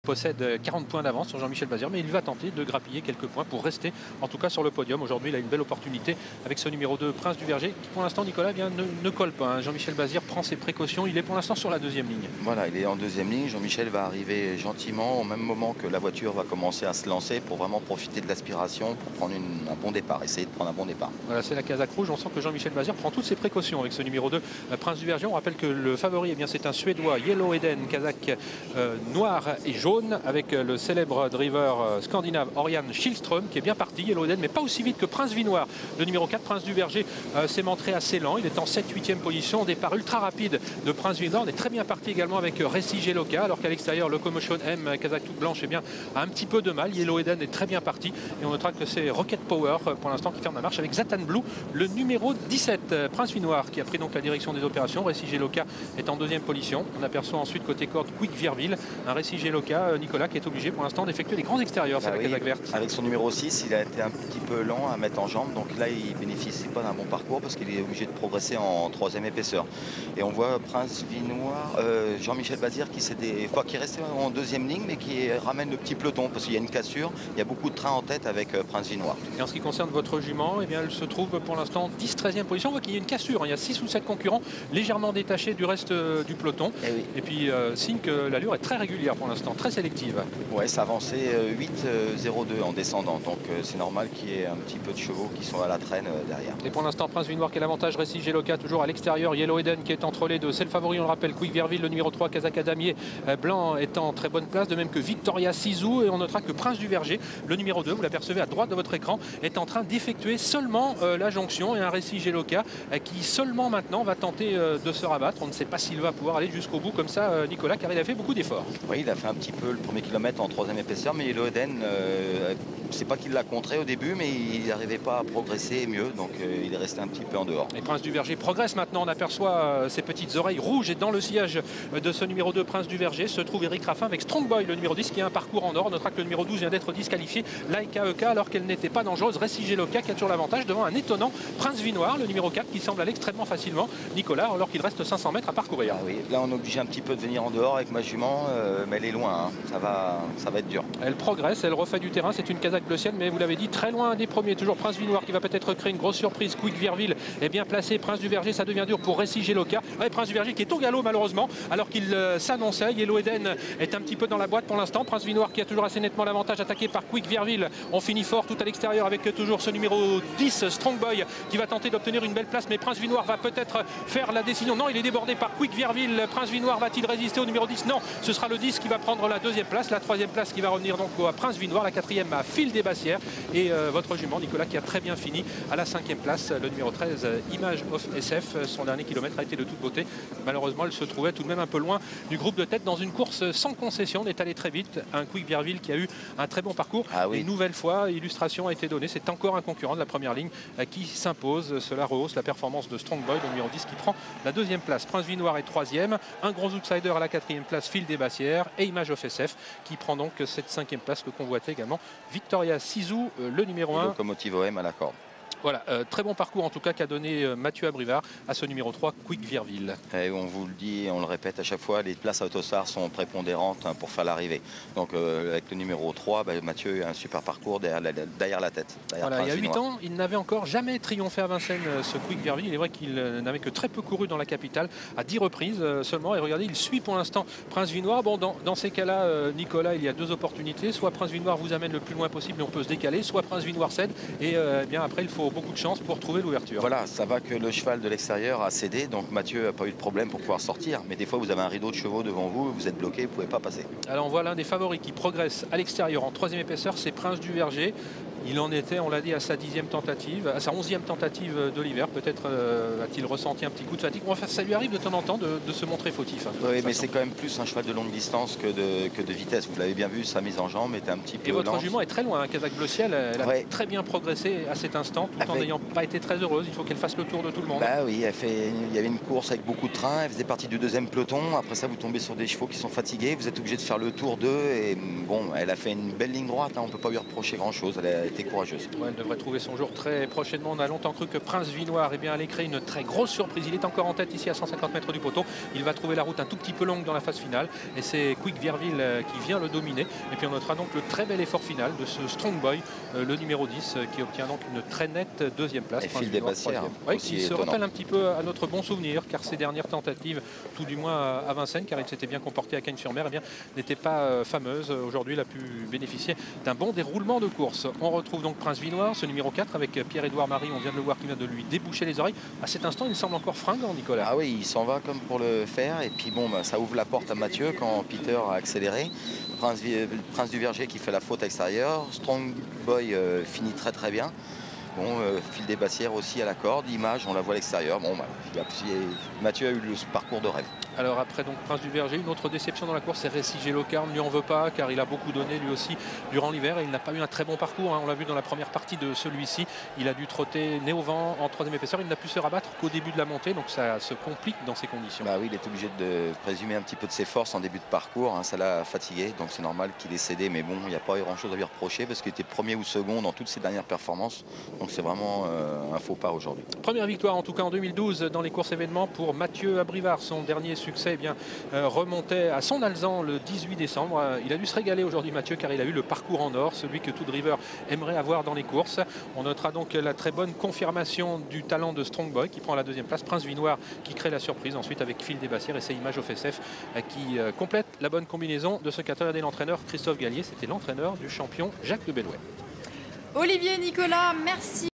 Possède 40 points d'avance sur Jean-Michel Bazir, mais il va tenter de grappiller quelques points pour rester en tout cas sur le podium. Aujourd'hui, il a une belle opportunité avec ce numéro 2, Prince du Verger, qui pour l'instant, Nicolas, ne colle pas. Hein. Jean-Michel Bazir prend ses précautions, il est pour l'instant sur la deuxième ligne. Voilà, il est en deuxième ligne. Jean-Michel va arriver gentiment au même moment que la voiture va commencer à se lancer pour vraiment profiter de l'aspiration, pour prendre un bon départ, essayer de prendre un bon départ. Voilà, c'est la casaque rouge. On sent que Jean-Michel Bazir prend toutes ses précautions avec ce numéro 2, Prince du Verger. On rappelle que le favori, c'est un Suédois, Yellow Eden, casaque noir et jaune, avec le célèbre driver scandinave Orian Kihlström qui est bien parti. Yellow Eden, mais pas aussi vite que Prince Vinoir. Le numéro 4, Prince du Verger, s'est montré assez lent. Il est en 7-8e position. Départ ultra rapide de Prince Vinoir. On est très bien parti également avec Récy Geloka, alors qu'à l'extérieur, Locomotion M, casaque toute blanche, a un petit peu de mal. Yellow Eden est très bien parti. Et on notera que c'est Rocket Power pour l'instant qui ferme la marche avec Zatan Blue, le numéro 17. Prince Vinoir qui a pris donc la direction des opérations. Récy Geloka est en deuxième position. On aperçoit ensuite côté corde Quick Virville, un Récy Geloka, Nicolas, qui est obligé pour l'instant d'effectuer les grands extérieurs. C'est la casaque verte. Avec son numéro 6, il a été un petit peu lent à mettre en jambe. Donc là, il ne bénéficie pas d'un bon parcours parce qu'il est obligé de progresser en troisième épaisseur. Et on voit Prince Vinoir, Jean-Michel Bazir qui reste en deuxième ligne mais qui ramène le petit peloton parce qu'il y a une cassure. Il y a beaucoup de trains en tête avec Prince Vinoir. Et en ce qui concerne votre jument, elle se trouve pour l'instant 10-13e position. On voit qu'il y a une cassure. Il y a 6 ou 7 concurrents légèrement détachés du reste du peloton. Et puis signe que l'allure est très régulière pour l'instant, très sélective. Ouais, ça avançait 8,02 en descendant. Donc c'est normal qu'il y ait un petit peu de chevaux qui sont à la traîne derrière. Et pour l'instant, Prince Vinoir qui a l'avantage. Récy Geloka toujours à l'extérieur. Yellow Eden qui est entre les deux. C'est le favori, on le rappelle. Quick Virville, le numéro 3, Kazaka Damier Blanc est en très bonne place. De même que Victoria Sizou. Et on notera que Prince du Verger, le numéro 2, vous l'apercevez à droite de votre écran, est en train d'effectuer seulement la jonction. Et un Récy Geloka qui seulement maintenant va tenter de se rabattre. On ne sait pas s'il va pouvoir aller jusqu'au bout comme ça, Nicolas, car il a fait beaucoup d'efforts. Oui, il a fait un petit peu le premier kilomètre en troisième épaisseur, mais Yellow Eden, c'est pas qu'il l'a contré au début, mais il n'arrivait pas à progresser mieux, donc il est resté un petit peu en dehors. Et Prince du Verger progresse maintenant. On aperçoit ses petites oreilles rouges, et dans le sillage de ce numéro 2, Prince du Verger, se trouve Eric Raffin avec Strong Boy, le numéro 10, qui a un parcours en or. On notera que le numéro 12 vient d'être disqualifié. Laika Eka, alors qu'elle n'était pas dangereuse. Récy Geloka qui a toujours l'avantage devant un étonnant Prince Vinoir, le numéro 4, qui semble aller extrêmement facilement, Nicolas, alors qu'il reste 500 mètres à parcourir. Ah oui, là on est obligé un petit peu de venir en dehors avec ma jument, mais elle est loin, hein. Ça va être dur. Elle progresse, elle refait du terrain, c'est une casaque bleucienne, mais vous l'avez dit, très loin des premiers. Toujours Prince Vinoir qui va peut-être créer une grosse surprise. Quick Virville est bien placé. Prince du Verger, ça devient dur pour Récy Geloka. Ouais, Prince du Verger qui est au galop malheureusement, alors qu'il s'annonçait. Yellow Eden est un petit peu dans la boîte pour l'instant. Prince Vinoir qui a toujours assez nettement l'avantage, attaqué par Quick Virville. On finit fort tout à l'extérieur avec toujours ce numéro 10, Strong Boy, qui va tenter d'obtenir une belle place, mais Prince Vinoir va peut-être faire la décision. Non, il est débordé par Quick Virville. Prince Vinoir va-t-il résister au numéro 10? Non, ce sera le 10 qui va prendre la deuxième place. La troisième place qui va revenir donc à Prince Vinoir. La quatrième à Phil Desbassières. Et votre jument, Nicolas, qui a très bien fini à la cinquième place. Le numéro 13, Image of SF. Son dernier kilomètre a été de toute beauté. Malheureusement, elle se trouvait tout de même un peu loin du groupe de tête dans une course sans concession. On est allé très vite. Un Quick Virville qui a eu un très bon parcours. Ah oui. Une nouvelle fois, illustration a été donnée. C'est encore un concurrent de la première ligne qui s'impose. Cela rehausse la performance de Strong Boy, le numéro 10, qui prend la deuxième place. Prince Vinoir est troisième. Un gros outsider à la quatrième place, Phil Desbassières, et Image of SF qui prend donc cette cinquième place que convoitait également Victoria Sizou, le numéro 1. Locomotive OM à la corde. Voilà, très bon parcours en tout cas qu'a donné Mathieu Abrivard à ce numéro 3, Quick Virville. Et on vous le dit, on le répète à chaque fois, les places à Autosar sont prépondérantes pour faire l'arrivée. Donc avec le numéro 3, Mathieu a un super parcours derrière la tête. Voilà, il y a 8 ans, il n'avait encore jamais triomphé à Vincennes, ce Quick Virville. Il est vrai qu'il n'avait que très peu couru dans la capitale, à 10 reprises seulement. Et regardez, il suit pour l'instant Prince Vinoir. Bon, dans ces cas-là, Nicolas, il y a deux opportunités. Soit Prince Vinoir vous amène le plus loin possible et on peut se décaler, soit Prince Vinoir cède. Et bien après, il faut beaucoup de chance pour trouver l'ouverture. Voilà, ça va que le cheval de l'extérieur a cédé, donc Mathieu n'a pas eu de problème pour pouvoir sortir. Mais des fois, vous avez un rideau de chevaux devant vous, vous êtes bloqué, vous ne pouvez pas passer. Alors on voit l'un des favoris qui progresse à l'extérieur en troisième épaisseur, c'est Prince du Verger. Il en était, on l'a dit, à sa 10e tentative, à sa 11e tentative de l'hiver. Peut-être a-t-il ressenti un petit coup de fatigue. Bon, ça lui arrive de temps en temps de se montrer fautif. Oui, mais c'est quand même plus un cheval de longue distance que de vitesse. Vous l'avez bien vu, sa mise en jambe était un petit peu lente. Et votre lente. jument est très loin. Kazakh Bleu Ciel, elle a très bien progressé à cet instant, tout en n'ayant pas été très heureuse. Il faut qu'elle fasse le tour de tout le monde. Bah oui, il y avait une course avec beaucoup de trains. Elle faisait partie du deuxième peloton. Après ça, vous tombez sur des chevaux qui sont fatigués. Vous êtes obligé de faire le tour d'eux. Et bon, elle a fait une belle ligne droite. Hein. On ne peut pas lui reprocher grand-chose. Elle était courageuse. Ouais, elle devrait trouver son jour très prochainement. On a longtemps cru que Prince Vinoir allait créer une très grosse surprise. Il est encore en tête ici à 150 mètres du poteau. Il va trouver la route un tout petit peu longue dans la phase finale. Et c'est Quick Virville qui vient le dominer. Et puis on notera donc le très bel effort final de ce Strong Boy, le numéro 10, qui obtient donc une très nette deuxième place. Et Phil Desbassières, ouais, qui se rappelle un petit peu à notre bon souvenir, car ses dernières tentatives, tout du moins à Vincennes, car il s'était bien comporté à Cagnes-sur-Mer, n'étaient pas fameuses. Aujourd'hui, il a pu bénéficier d'un bon déroulement de course. On retrouve donc Prince Vinoir, ce numéro 4, avec Pierre-Édouard Marie. On vient de le voir qui vient de lui déboucher les oreilles. À cet instant, il semble encore fringant, Nicolas. Ah oui, il s'en va comme pour le faire. Et puis bon, ça ouvre la porte à Mathieu quand Peter a accéléré. Prince du Verger qui fait la faute extérieure. Strong Boy finit très très bien. Bon, Phil Desbassières aussi à la corde. Image, on la voit à l'extérieur. Bon, Mathieu a eu le parcours de rêve. Alors après donc Prince du Verger, une autre déception dans la course, c'est Récigé Locarne. Ne lui en veut pas car il a beaucoup donné lui aussi durant l'hiver et il n'a pas eu un très bon parcours. On l'a vu dans la première partie de celui-ci. Il a dû trotter nez au vent en troisième épaisseur. Il n'a pu se rabattre qu'au début de la montée, donc ça se complique dans ces conditions. Bah oui, il est obligé de présumer un petit peu de ses forces en début de parcours. Ça l'a fatigué, donc c'est normal qu'il ait cédé. Mais bon, il n'y a pas grand-chose à lui reprocher parce qu'il était premier ou second dans toutes ses dernières performances. Donc c'est vraiment un faux pas aujourd'hui. Première victoire en tout cas en 2012 dans les courses événements pour Mathieu Abrivard. Son dernier succès remontait à son Alzan le 18 décembre. Il a dû se régaler aujourd'hui Mathieu car il a eu le parcours en or, celui que tout driver aimerait avoir dans les courses. On notera donc la très bonne confirmation du talent de Strong Boy qui prend la deuxième place. Prince Vinoir qui crée la surprise ensuite avec Phil Desbassières et ses images au FSF qui complète la bonne combinaison de ce qu'a regardé l'entraîneur Christophe Gallier. C'était l'entraîneur du champion Jacques de Bellouet. Olivier, Nicolas, merci.